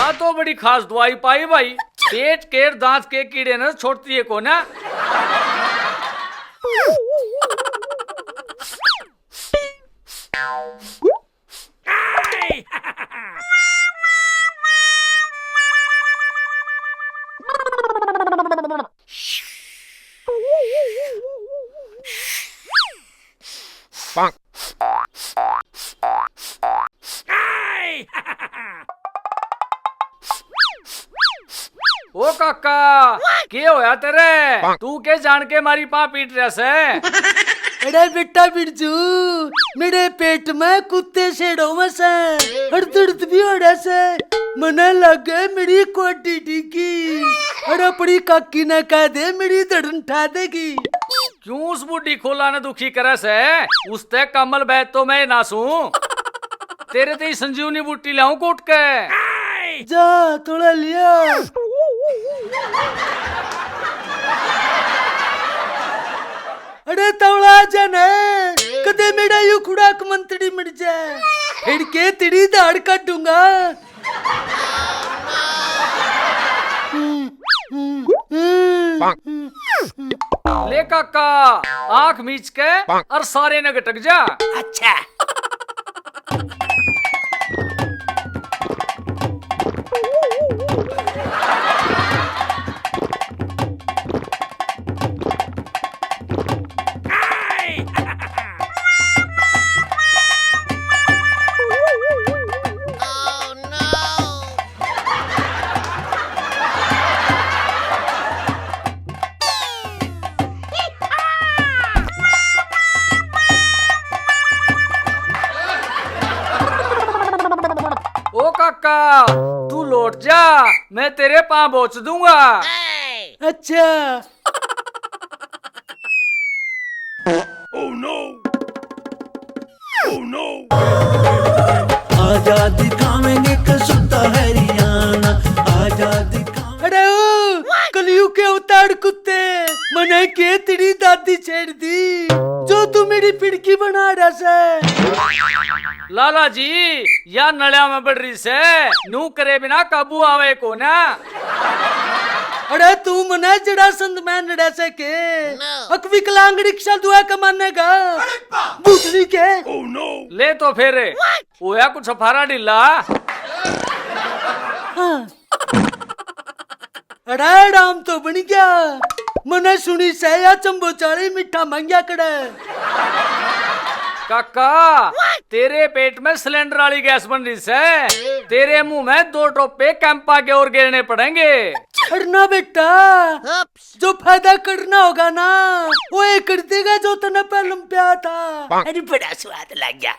आ तो बड़ी खास दवाई पाई भाई। पेट के दांत के कीड़े न छोड़ती है को ना। ओ काका के होया तेरे? तू के जान के मारी पा पीट रहा से? अरे बेटा बिरजू, मेरे पेट में कुत्ते सेड़ो में से और दर्द भी हो रहा से। मना लगे मेरी कोटी टिकी और अपनी काकी ने कह दे मेरी धड़न उठा देगी। क्यों उस बूढ़ी खोला ने दुखी करे से? उसते कमल बैठ तो मैं नासू। तेरे ते संजीवनी बूटी लाऊं कूट के। जा थोड़ा लिया। अरे तवड़ा जन कदे मेरा यू खुड़ाक मंत्री मिट जाए फिर के तेरी दाढ़ काटूंगा। ले काका आंख मीच के और सारे न गटक जा। अच्छा ओ काका तू लौट जा, मैं तेरे पांव बोच दूंगा। अच्छा। Oh no! Oh no! आजादी खावेंगे कसुता हरियाणा, आजादी। अरे ओ कलयुग के अवतार कुत्ते, मने के तेरी दादी छेड़ दी जो तू मेरी पिड़की बना रहा से। लाला जी या नलिया में बढ़ रही से नू करे बिना काबू आवे को ना। अरे तू मना जड़ा संत में नड़ा से के अक विकलांग रिक्शा दुआ कमानेगा बूटली के। Oh no! ले तो फिर ओया कुछ फारा ढीला। हाँ। अरे राम तो बन गया, मने सुनी से या चंबो चाली मीठा मांगिया करे। काका तेरे पेट में सिलेंडर वाली गैस बन रही से, तेरे मुंह में 2 टोपे कैंपा के और गिरने पड़ेंगे। करना बेटा, जो फायदा करना होगा ना वो ये कर देगा जो तने पहले प्या था। अरे बड़ा स्वाद लग गया।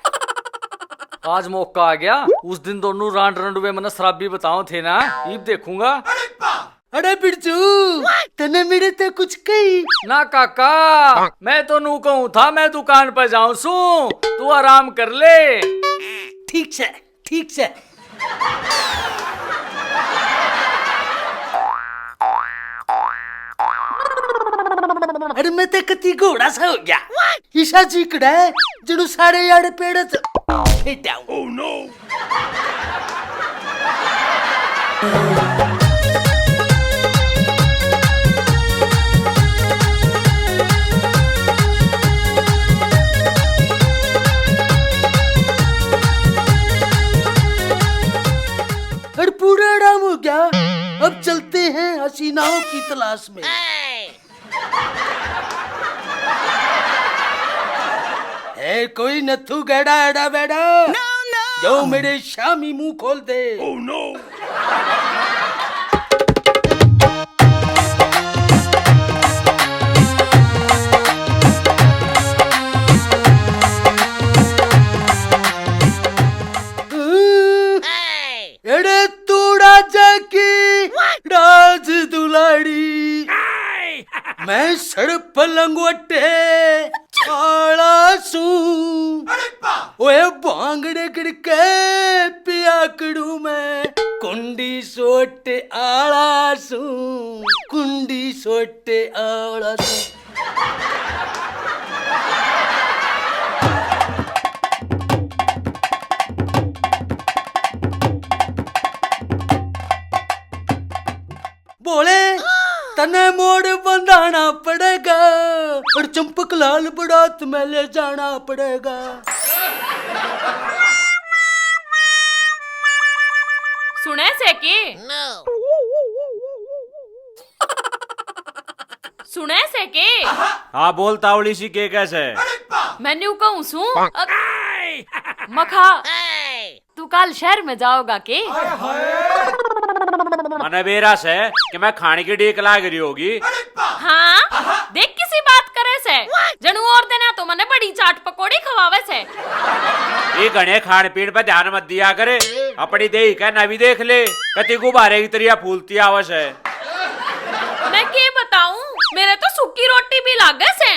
आज मौका आ गया, उस दिन दोनों रांड रंडुए मन शराबी बताओ थे ना, इब देखूंगा। अरे बिरजू तने मेरे ते कुछ कही ना काका, मैं तो नू कहूं था मैं दुकान पर जाऊं सू, तू आराम कर ले। ठीक से ठीक से। अरे मैं ते कती घोड़ा सा हो गया। ईशा चीकड़ा है जड़ू सारे यार पेड़ फेटाऊं। Oh no! अरे पूरा आराम हो गया, अब चलते हैं हसीनाओं की तलाश में। है कोई नथु गड़ा एड़ा बेड़ा जो मेरे शामी मुंह खोल दे। Oh no! एड़े तू राजा की राज दुलाड़ी, मैं सड़ पलंगवटे आला सू, ओए बांगड़े करके पिया कड़ू मैं कुंडी सोटे आला सू, कुंडी सोटे आला सू। तने मोड़ बंधाना पड़ेगा और चंपक लाल बरात में ले जाना पड़ेगा। सुने से की सुने से की हाँ बोल तावड़ी सी के कैसे मैं न्यू कहूँ सू मखा तू कल शहर में जाओगा के मने बेरा से कि मैं खाने की डेक लाग रही होगी। हाँ देख किसी बात करे से जनू और देना तो मने बड़ी चाट पकोड़ी खवावे से। ये घने खान पीन पे ध्यान मत दिया करे, अपनी देही का ना भी देख ले कति गुब्बारे की तरिया फूलती आवश है। मैं क्या बताऊं मेरे तो सूखी रोटी भी लागे से।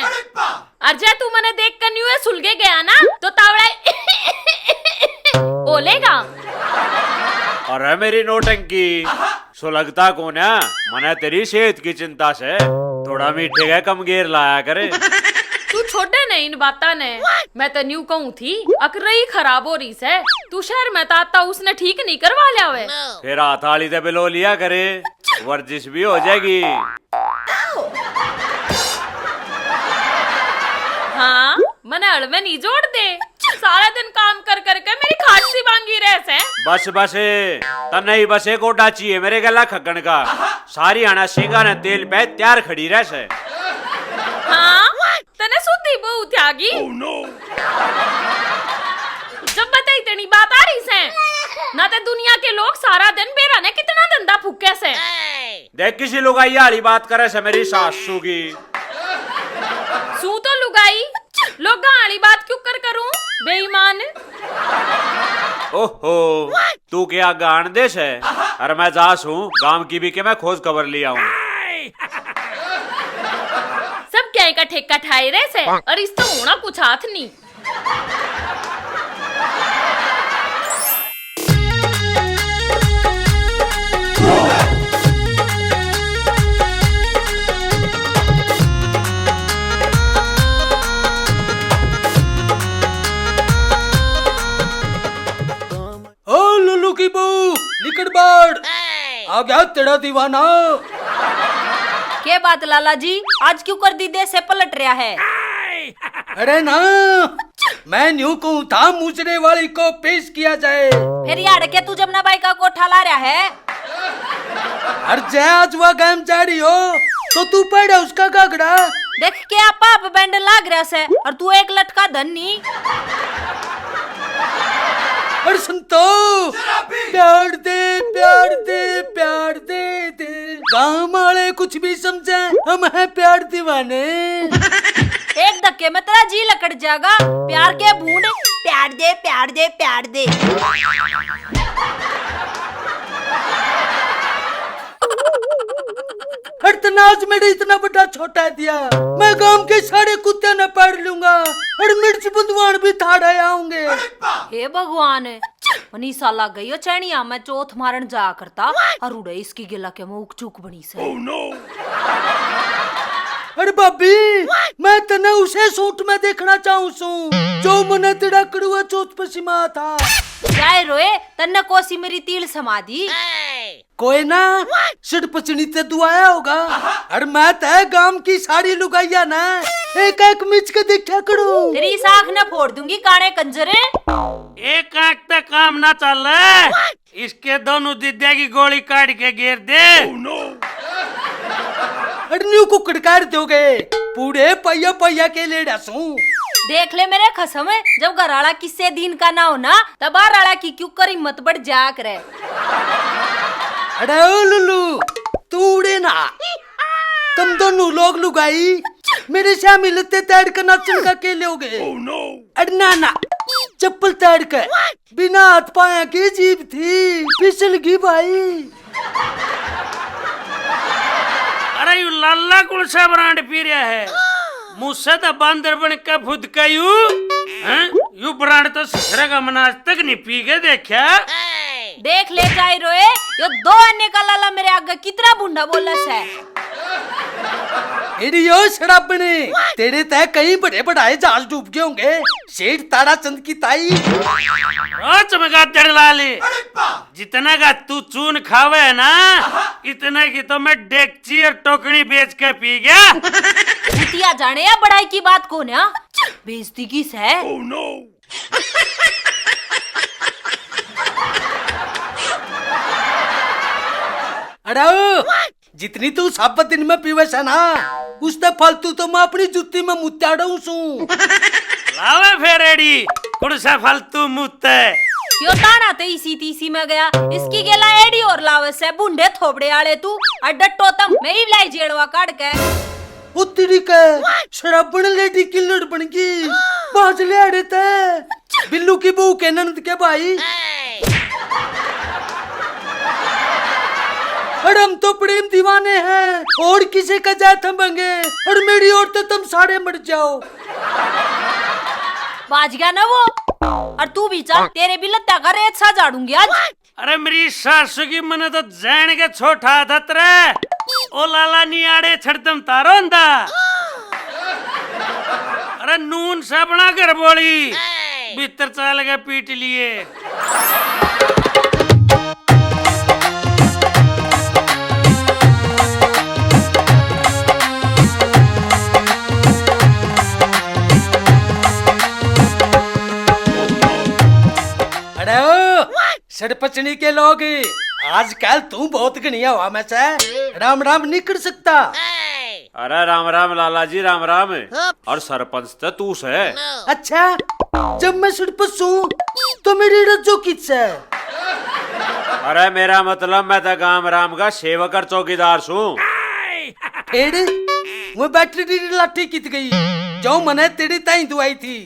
अर्जे तू मने देख कर न्यू सुलगे गया ना तो तावड़ा ओलेगा। अरे मेरी नोटंकी सुलगता कौन है, मने तेरी सेहत की चिंता से थोड़ा मीठे का कम गेर लाया करे। तू छोटे नहीं इन बाता ने, मैं तो न्यू कहूँ थी अकरई खराब हो रही से तू शहर में ताता उसने ठीक नहीं करवा लिया वे। फिर हाथाली से बिलो लिया करे, वर्जिश भी हो जाएगी। हाँ मने अड़वे नहीं जोड़ दे, सारा दिन काम कर करके मेरी खाट सी भांगी रह से। बस बसे तन्ने ही बसे गोटा चाहिए मेरे गला खगन का, सारी आना सिंगा ने तेल पे तैयार खड़ी रह से। हाँ तने सुधी बहु त्यागी Oh no! जब बता इतनी बात आ रही से ना ते दुनिया के लोग सारा दिन बेरा ने कितना धंधा फूके से। देख किसी लुगाई वाली बात करे से मेरी सासू की सू तो लुगाई लोग गाली बात क्यों कर करूं बेईमान। ओहो तू क्या गान देश है, अरे मैं जास हूँ गांव की भी के मैं खोज खबर लिया हूँ। सब क्या का ठेका ठाई रहे से और इस तो होना कुछ हाथ नहीं। ओ लुल्लू की बहू निकट बाढ़ आ गया तेरा दीवाना। क्या बात लाला जी आज क्यों कर दी दे से पलट रहा है? अरे ना मैं न्यू कहूँ था मुचड़े वाली को पेश किया जाए। फिर यार के तू जमुना बाई का कोठा ला रहा है? हर जय आज वह गैम चाड़ी हो तो तू पढ़े उसका घाघरा। देख के आप पाप बैंड लाग रहा से और तू एक लटका धन्नी। अरे संतो प्यार दे प्यार दे प्यार दे दे, गाँव वाले कुछ भी समझे हम हैं प्यार दीवाने। एक धक्के में तेरा जी लकड़ जाएगा, प्यार के भूंड प्यार दे प्यार दे प्यार दे। हर तनाज मेरे इतना बड़ा छोटा दिया, मैं गांव के सारे कुत्ते न पढ़ लूंगा और मिर्च बुंदवान भी थाड़े आऊंगे। हे भगवान मनीषा लग गई हो चैनिया में चौथ मारन जा करता और उड़े इसकी गिला के मुख चूक बनी से। Oh no! अरे भाभी मैं तने उसे सूट में देखना चाहूँ सू जो मने तेरा कड़ुआ चौथ पसीमा था। जाए रोए तन्ने कोसी मेरी तिल समाधि। कोई ना सिर पचनी ते दुआया होगा। अरे मैं तय गांव की सारी लुगाइया ना एक एक मिच के देखा करूं। तेरी साख न फोड़ दूंगी काने कंजरे। एक आंख पे काम ना चल रहा, इसके दोनों दिद्या की गोली काट के घेर दे। Oh no! अरे न्यू को कड़कार दोगे पूरे पहिया पहिया के ले डासू। देख ले मेरे खसम जब घराड़ा किससे दिन का ना हो ना तब राड़ा की क्यों कर हिम्मत बढ़ जा करे। अरे ओ लुल्लू तू उड़े ना, तुम दोनों लोग लुगाई मेरे से मिलते तैर कर नाचन का के लोगे। Oh no! अरे ना ना चप्पल तैर कर बिना हाथ पाया की जीभ थी फिसल गई भाई। अरे यू लाला कौन सा ब्रांड पी रहा है, मुझसे तो बंदर बन के फुद का यू ब्रांड तो ससुरा का मन आज तक नहीं पी के देखा। देख ले जाए रोए यो दो अन्य का लाला मेरे आगे कितना बुंडा बोला है। एडियो शराबने, तेरे तय कई बड़े बढ़ाए जहाज डूब गए होंगे। सेठ ताराचंद की ताई ओ चमगादड़ लाले, जितना का तू चून खावे है ना, इतना की तो मैं डेगची और टोकरी बेच के पी गया। भूतिया जाने या बड़ाई की बात कौन है? बेइज्जती किस है? Oh no! अरे जितनी तू साबत दिन में पीवे से ना, उससे फालतू तो मैं अपनी जुत्ती में मुत्याड़ू सू। लावे फिर एडी, कुड़सा फालतू मुत्ते। यो ताना ते इसी तीसी में गया, इसकी गेला एडी और लावे से बुंडे थोबड़े आले तू अड्डो तम मैं ही लाई जेड़वा काट के। वो तेरी के शराबन लेडी की लड़ बन गई, बाज ले आड़े ते बिल्लू की बहू के ननद के भाई। और हम तो प्रेम दीवाने हैं, और किसी का जा थमेंगे, और मेरी और तो तुम सारे मर जाओ। बाज गया ना वो, और तू भी चल, तेरे भी लत्ता का रेत सा झाड़ूंगी आज। अरे मेरी सासू की मने तो जैन के छोटा था तेरे, ओ लाला नी आड़े छड़तम तारो अंदा। अरे नून से बना कर बोली, भीतर चल के पीट लिए। सरपंचनी के लोग आजकल तू बहुत गनिया हुआ मैं से राम राम नहीं कर सकता। अरे राम राम लाला जी, राम राम। और सरपंच तो तू से। अच्छा, जब मैं सरपंच हूँ तो मेरी रज्जो किस है? अरे मेरा मतलब मैं तो गांव राम का सेवक और चौकीदार छू। फिर वो बैटरी लाठी कित गई जो मने तेरी ताई दुआई थी।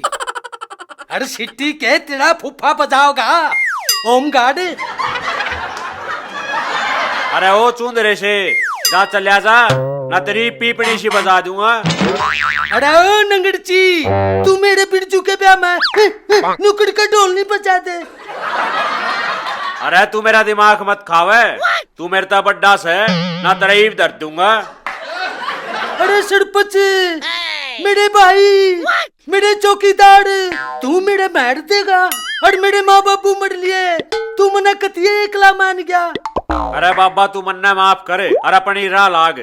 अरे सिट्टी के तेरा फुफा बजाओगा होम गार्ड। अरे ओ चूंदरे से जा चलिया जा, ना तेरी पीपड़ी सी बजा दूंगा। अरे ओ नंगड़ची, तू मेरे बिरजू के ब्याह में नुकड़ का ढोल नहीं बजा दे। अरे तू मेरा दिमाग मत खावे, तू मेरे ता बड्डा से, ना तेरा ईव दर्द दूंगा। अरे सरपंच, मेरे भाई, मेरे चौकीदार, तू मेरे मैर देगा और मेरे माँ बापू मर लिए, तू मना कतिये एकला मान गया। अरे बाबा तू मन्ना माफ करे और अपनी राह लाग।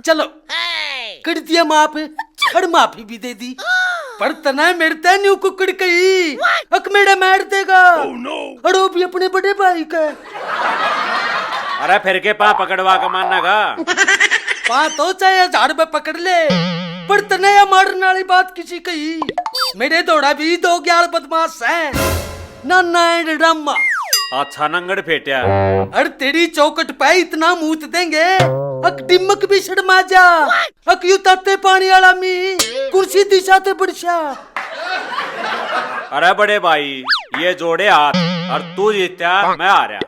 चलो कर दिया माफ और माफी भी दे दी, पर तना मेरे ते न्यू कुकड़ कही अक मेरा मैर देगा। Oh no! और वो भी अपने बड़े भाई का। अरे फिर के पा पकड़वा का मानना का। पा तो चाहे झाड़ पे पकड़ ले, पर तनया मारने वाली बात किसी कही। मेरे दौड़ा भी 2 बदमाश हैं, नाना एंड रामा। अच्छा नंगड़ फेटिया। अरे तेरी चौकट पे इतना मूत देंगे अक डिमक भी शर्मा जा, अक यू ताते पानी वाला मी कुर्सी दिशा ते बढ़िया। अरे बड़े भाई ये जोड़े हाथ, और तू जीत्या मैं हारा।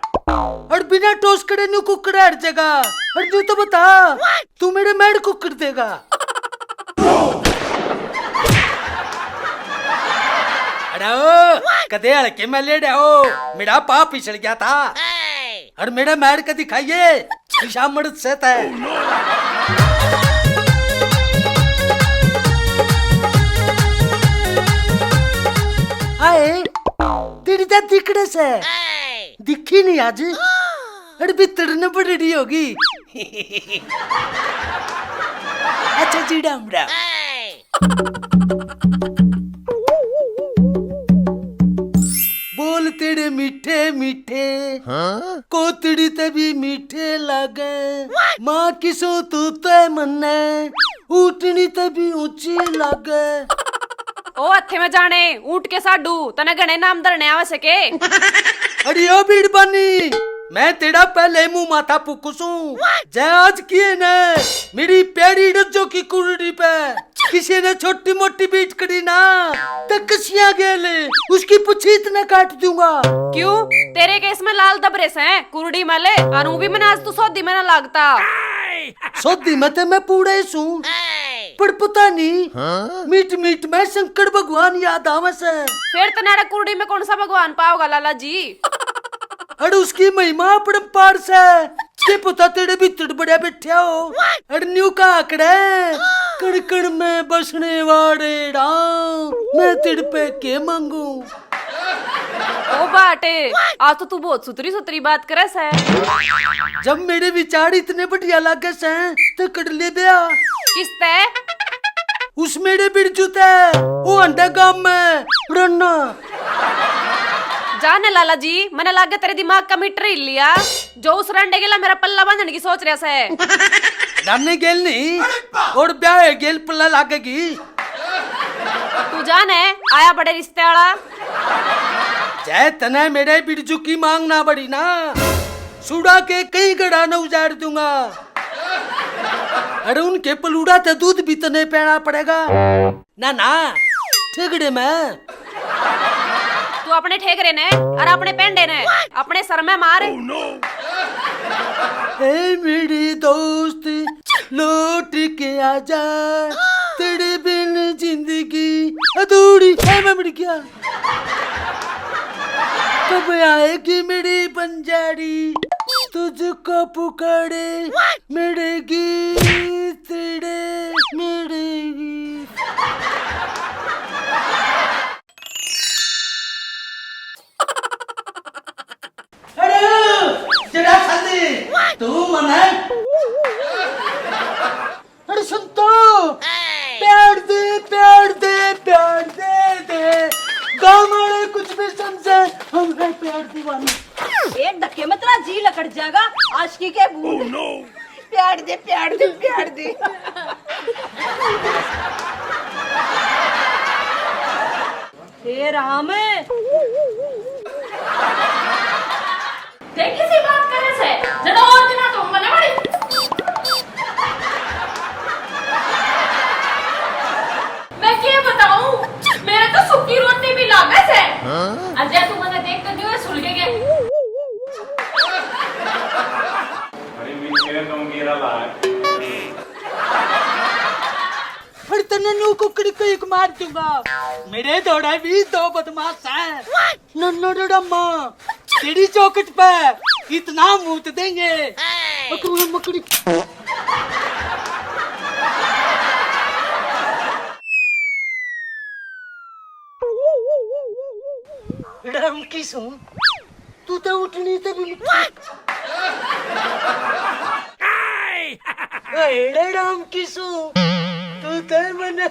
और बिना टोस करे न्यू कुकड़ हर जगह। और तू तो बता, तू मेरे मैड कुकड़ देगा? अरे ओ कदे हल्के में ले रहो, मेरा पाप पिछड़ गया था। और मेरा मैड का दिखाइए ईशा मर्द से है। आए तेरी तो दिखने से दिखी नहीं आज। अरे भीतर न बड़ी होगी। अच्छा जी राम राम। बोल तेरे मीठे मीठे कोतड़ी तभी मीठे लागे, माँ किसो तू ते मन्ने ऊटनी तभी ऊंची लागे। ओ हथे में जाने ऊंट के साडू तने घणे नाम धरने आवे सके। अरे ओ भीड़ बानी, मैं तेरा पहले मुंह माथा पुकुसू जय आज किए ने मेरी प्यारी रज्जो की कुर्डी पे किसी ने छोटी मोटी बीट करी ना तो कसिया गेले उसकी पुछी इतना काट दूंगा। क्यों तेरे केस में लाल दबरे से हैं कुर्डी मले अनु भी मैंने आज तू सौदी में ना लागता। सौदी में तो मैं पूरे सू, पर पता नहीं मीट मीट में शंकर भगवान याद आवे से। फिर तनारा कुर्डी में कौन सा भगवान पाओगा लाला जी? अरे उसकी महिमा अपरंपार से के पता तेरे भीतर बड़ा बैठा हो अड़न्यू का आकड़ा कड़कड़ में बसने वाले राम मैं तेरे पे के मांगू। ओ बाटे आज तो तू बहुत सुतरी सुतरी बात करे से। जब मेरे विचार इतने बढ़िया लागे से तो कर ले दिया किसते उस मेरे बिरजू ते वो अंडा गांव में रन्ना। जाने लाला जी मैंने लागे तेरे दिमाग का मीटर हिल लिया जो उस रंडे के लिए मेरा पल्ला बांधने की सोच रहा से। डालने गेल नहीं और ब्याह गेल पल्ला लागेगी। तू जाने आया बड़े रिश्ते वाला जय तने मेरे बिरजू की मांग ना बड़ी ना सुड़ा के कई गड़ा न उजाड़ दूंगा। अरे उनके पलूड़ा तो दूध भी तो नहीं पीना पड़ेगा ना ना ठेगड़े में। तू अपने ठेकरे ने और अपने पेंडे ने अपने सर में मार। हे मेरी दोस्त लौट के आजा तेरे बिन जिंदगी अधूरी है। मैं मर गया कब आएगी मेरी बंजारी तुझको पुकारे मेरे गीत तेरे मेरे गीत। जरा खाली तू मना अरे सुन तो प्यार दे प्यार दे प्यार दे दे गाँव वाले कुछ भी समझे हम है प्यार दीवाने। एक धक्के में तेरा जी लकड़ जाएगा आशिकी के भूत। Oh no! प्यार दे प्यार दे प्यार दे। हे राम देख किसी बात करे से जरा और दिना तुम मने बड़ी। मैं क्या बताऊं मेरे तो सूखी रोटी भी लागे से। अजय तू मने देख कर जो सुलगे गए। अरे मेरे तो मेरा लाग फिर तने नू कुकड़ी को एक मार दूंगा। मेरे दौड़ा भी दो बदमाश हैं नन्नो डम्मा तेरी चौकट पे इतना मूत देंगे मकड़ी मकड़ी। राम की सुन तू तो उठनी तो भी एड़े राम की सुन तू तो मना